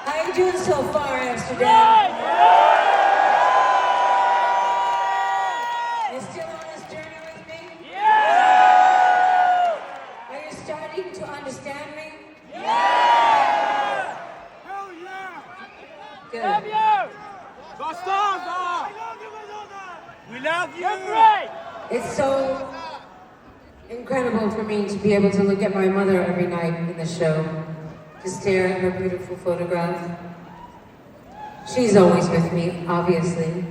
How are you doing so far, Amsterdam? You still on this journey with me? Yeah! Are you starting to understand me? Yeah! Hell yeah! Good. Love you! Bastards! We love you! You're great! It's so incredible for me to be able to look at my mother every night in the show, to stare at her beautiful photograph. She's always with me, obviously.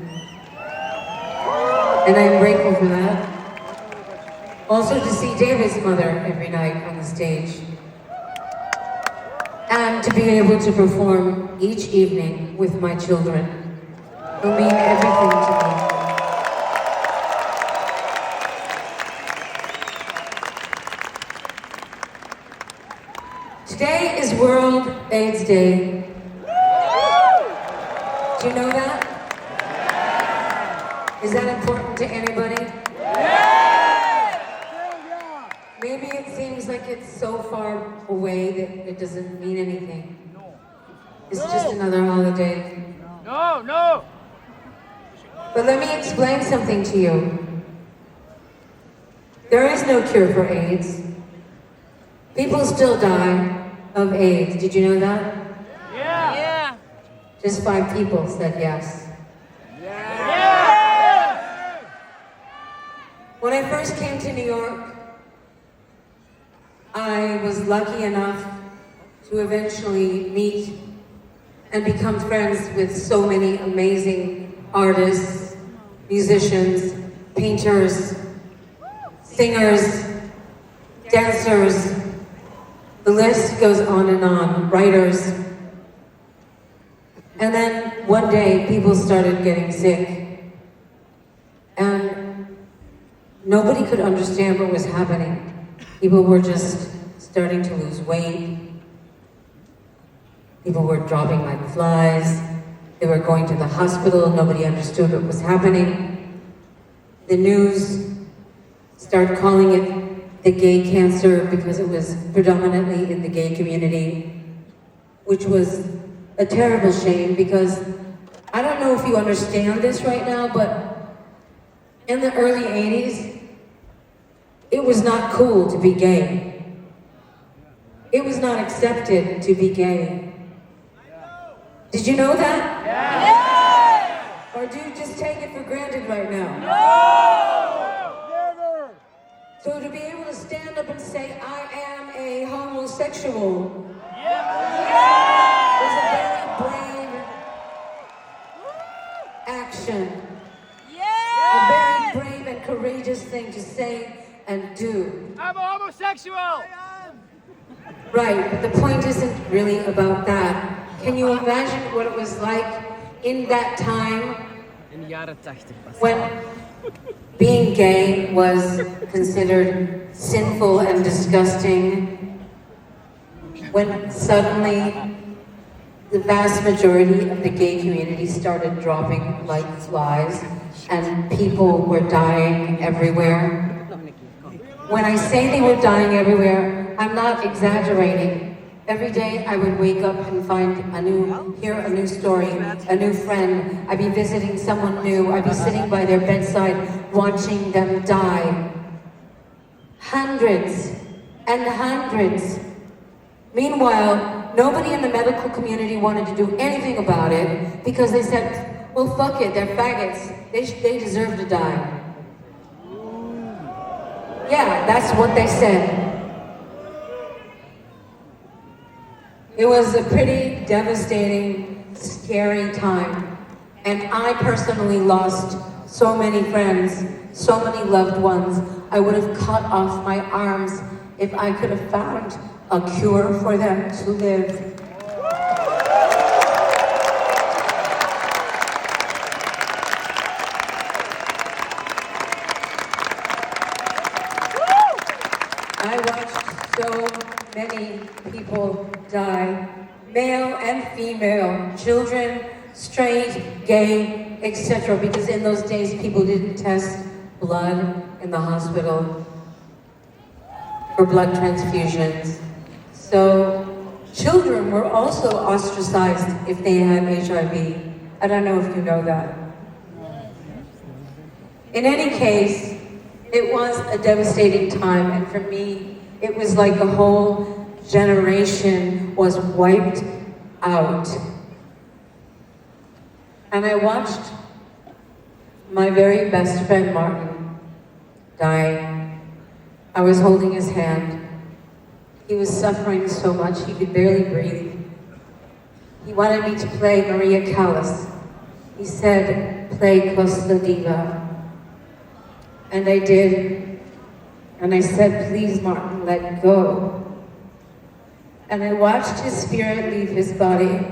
And I'm grateful for that. Also to see David's mother every night on the stage. And to be able to perform each evening with my children, who mean everything to me. Today is World AIDS Day. Do you know that? Is that important to anybody? Maybe it seems like it's so far away that it doesn't mean anything. It's just another holiday. No! But let me explain something to you. There is no cure for AIDS. People still die of AIDS. Did you know that? Yeah! Just 5 people said yes. Yeah! When I first came to New York, I was lucky enough to eventually meet and become friends with so many amazing artists, musicians, painters, singers, dancers. The list goes on and on, writers. And then one day people started getting sick and nobody could understand what was happening. People were just starting to lose weight. People were dropping like flies. They were going to the hospital. Nobody understood what was happening. The news started calling it the gay cancer because it was predominantly in the gay community, which was a terrible shame because I don't know if you understand this right now, but in the early 80s, it was not cool to be gay. It was not accepted to be gay. Did you know that? Yeah! Or do you just take it for granted right now? Never! So to be able to stand up and say, I am a homosexual, was a very brave action. A very brave and courageous thing to say and do. I'm a homosexual! Right, but the point isn't really about that. Can you imagine what it was like in that time In de jaren 80 pas. when being gay was considered sinful and disgusting? When suddenly the vast majority of the gay community started dropping like flies and people were dying everywhere. When I say they were dying everywhere, I'm not exaggerating. Every day I would wake up and hear a new story, a new friend. I'd be visiting someone new. I'd be sitting by their bedside watching them die. Hundreds and hundreds. Meanwhile, nobody in the medical community wanted to do anything about it because they said, well, fuck it, they're faggots. They deserve to die. Yeah, that's what they said. It was a pretty devastating, scary time. And I personally lost so many friends, so many loved ones. I would have cut off my arms if I could have found a cure for them to live. I watched so many people die, male and female, children, straight, gay, etc. Because in those days people didn't test blood in the hospital for blood transfusions. So children were also ostracized if they had HIV. I don't know if you know that. In any case, it was a devastating time, and for me, it was like a whole generation was wiped out. And I watched my very best friend, Martin, die. I was holding his hand. He was suffering so much, he could barely breathe. He wanted me to play Maria Callas. He said, play Costa Diva. And I did. And I said, please, Martin, let go. And I watched his spirit leave his body.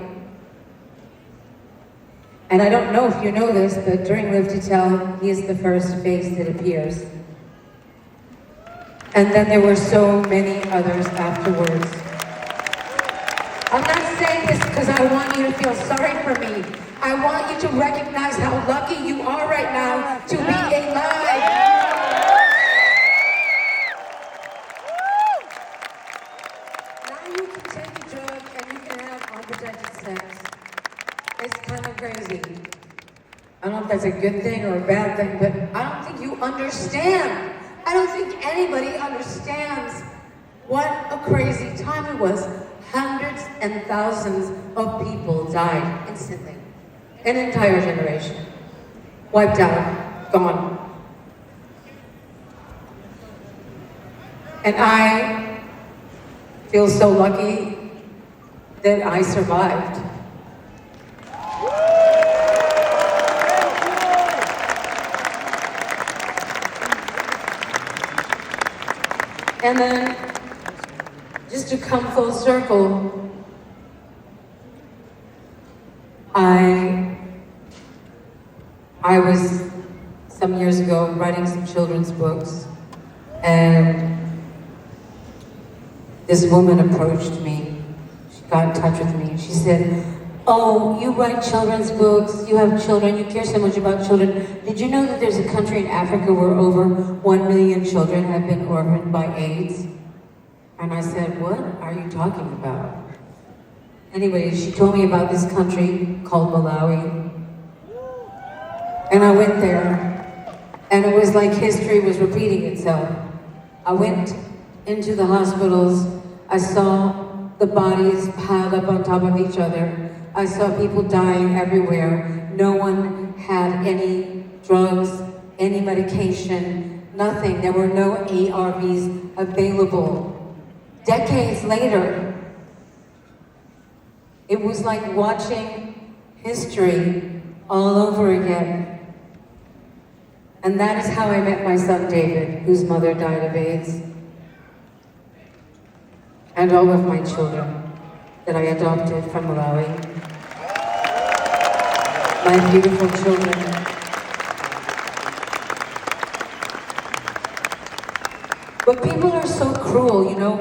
And I don't know if you know this, but during Live to Tell, he is the first face that appears. And then there were so many others afterwards. I'm not saying this because I want you to feel sorry for me. I want you to recognize how lucky you are right now to be alive. Now you can take a drug and you can have unprotected sex. It's kind of crazy. I don't know if that's a good thing or a bad thing, but I don't think you understand. I don't think anybody understands what a crazy time it was. Hundreds and thousands of people died instantly. An entire generation. Wiped out. Gone. And I feel so lucky that I survived. And then, just to come full circle, I was, some years ago, writing some children's books, and this woman approached me. She got in touch with me, and she said, oh, you write children's books, you have children, you care so much about children. Did you know that there's a country in Africa where over 1 million children have been orphaned by AIDS? And I said, what are you talking about? Anyway, she told me about this country called Malawi. And I went there, and it was like history was repeating itself. I went into the hospitals, I saw the bodies piled up on top of each other. I saw people dying everywhere. No one had any drugs, any medication, nothing. There were no ARVs available. Decades later, it was like watching history all over again. And that is how I met my son David, whose mother died of AIDS. And all of my children that I adopted from Malawi. My beautiful children. But people are so cruel, you know,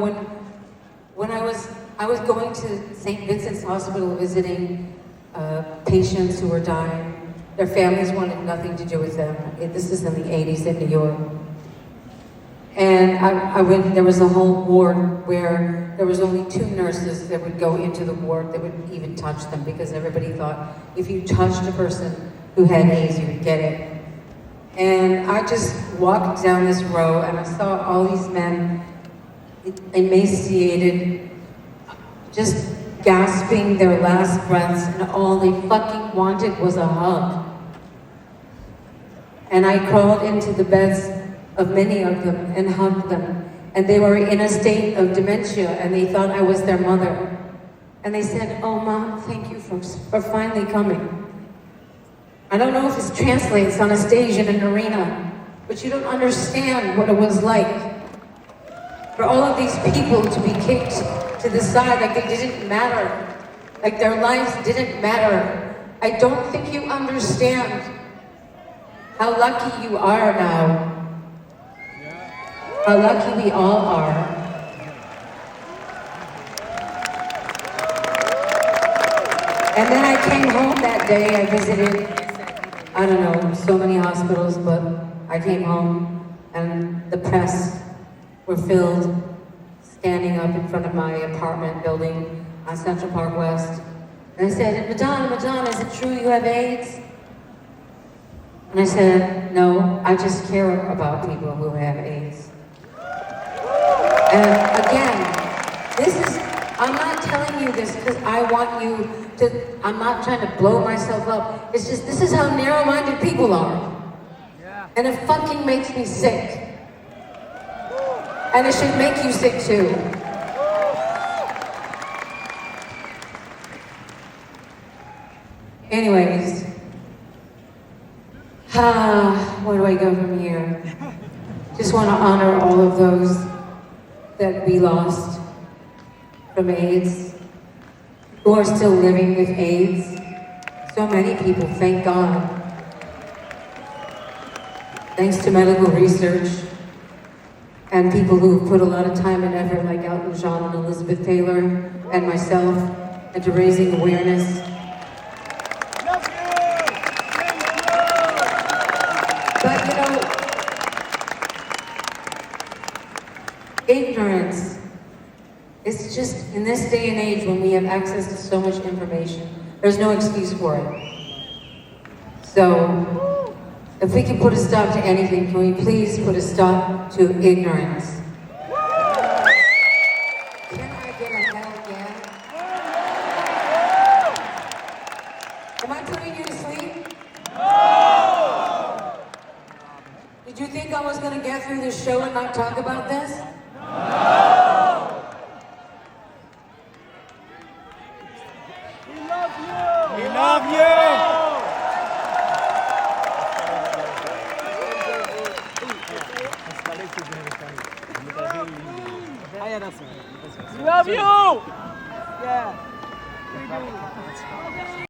when I was going to St. Vincent's Hospital visiting patients who were dying. Their families wanted nothing to do with them. This is in the 80s in New York. And I went, there was a whole ward where there was only 2 nurses that would go into the ward that would even touch them, because everybody thought if you touched a person who had AIDS, you would get it. And I just walked down this row and I saw all these men emaciated, just gasping their last breaths, and all they fucking wanted was a hug. And I crawled into the beds of many of them and hugged them. And they were in a state of dementia, and they thought I was their mother. And they said, oh, Mom, thank you for finally coming. I don't know if this translates on a stage in an arena, but you don't understand what it was like for all of these people to be kicked to the side like they didn't matter, like their lives didn't matter. I don't think you understand how lucky you are now. How lucky we all are. And then I came home that day. I visited, I don't know, so many hospitals, but I came home and the press were filled, standing up in front of my apartment building on Central Park West. And they said, Madonna, Madonna, is it true you have AIDS? And I said, no, I just care about people who have AIDS. And again, I'm not telling you this because I want you to, I'm not trying to blow myself up. It's just, this is how narrow-minded people are. Yeah. And it fucking makes me sick. And it should make you sick too. Anyways, where do I go from here? Just want to honor all of those that we lost from AIDS, who are still living with AIDS. So many people, thank God. Thanks to medical research and people who put a lot of time and effort, like Elton John and Elizabeth Taylor and myself, into raising awareness. But you know, ignorance, it's just, in this day and age when we have access to so much information, there's no excuse for it. So, if we can put a stop to anything, can we please put a stop to ignorance? Can I get a hell yeah? Am I putting you to sleep? No! Did you think I was going to get through this show and not talk about this? No! We love you! We love you! We love you! Yeah.